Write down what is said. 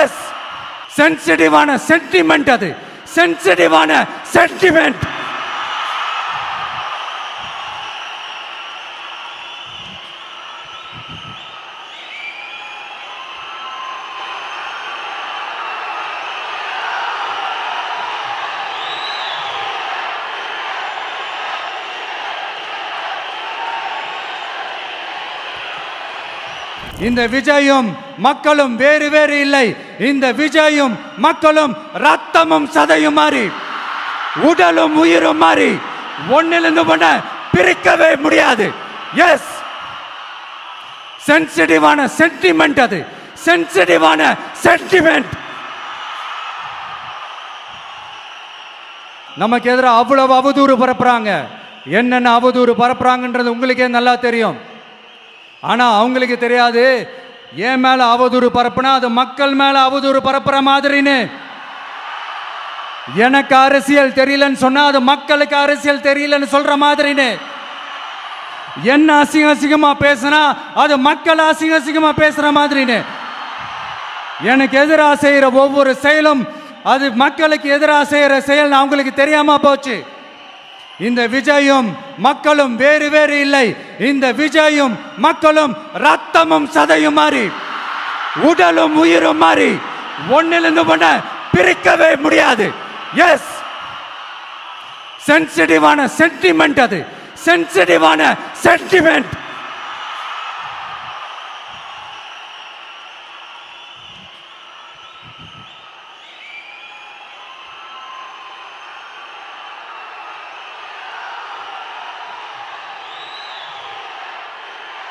S, சென்சிட்டிவான sentiment, அது சென்சிட்டிவான சென்டிமெண்ட். இந்த விஜயும் மக்களும் வேறு வேறு இல்லை. இந்த விஜயும் மக்களும் ரத்தமும் சதையும் மாறி, உடலும் உயிரும் மாறி, ஒன்னிலிருந்து ஒண்ண பிரிக்கவே முடியாது. எஸ், சென்சிட்டிவான சென்டிமெண்ட், அது சென்சிட்டிவான சென்டிமெண்ட். நமக்கு எதிராக அவ்வளவு அவதூறு பரப்புறாங்க. என்னென்ன அவதூறு பரப்புறாங்கன்றது உங்களுக்கே நல்லா தெரியும். ஆனா அவங்களுக்கு தெரியாது, என் மேல அவதூறு பரப்புனா அது மக்கள் மேல அவதூறு பரப்புற மாதிரின்னு. எனக்கு அரசியல் தெரியலன்னு சொன்னா அது மக்களுக்கு அரசியல் தெரியலன்னு சொல்ற மாதிரின்னு. என்ன அசிங்கமா பேசினா அது மக்கள் அசிங்கமா பேசுற மாதிரின்னு. எனக்கு எதிராக செய்யற ஒவ்வொரு செயலும் அது மக்களுக்கு எதிராக செய்யற செயல் அவங்களுக்கு தெரியாம போச்சு. இந்த விஜயும் மக்களும் வேறு வேறு இல்லை. இந்த விஜயும் மக்களும் ரத்தமும் சதையும் மாறி, உடலும் உயிரும் மாறி, ஒன்னிலிருந்து ஒண்ண பிரிக்கவே முடியாது. எஸ், சென்சிட்டிவான சென்டிமெண்ட், அது சென்சிட்டிவான சென்டிமெண்ட்.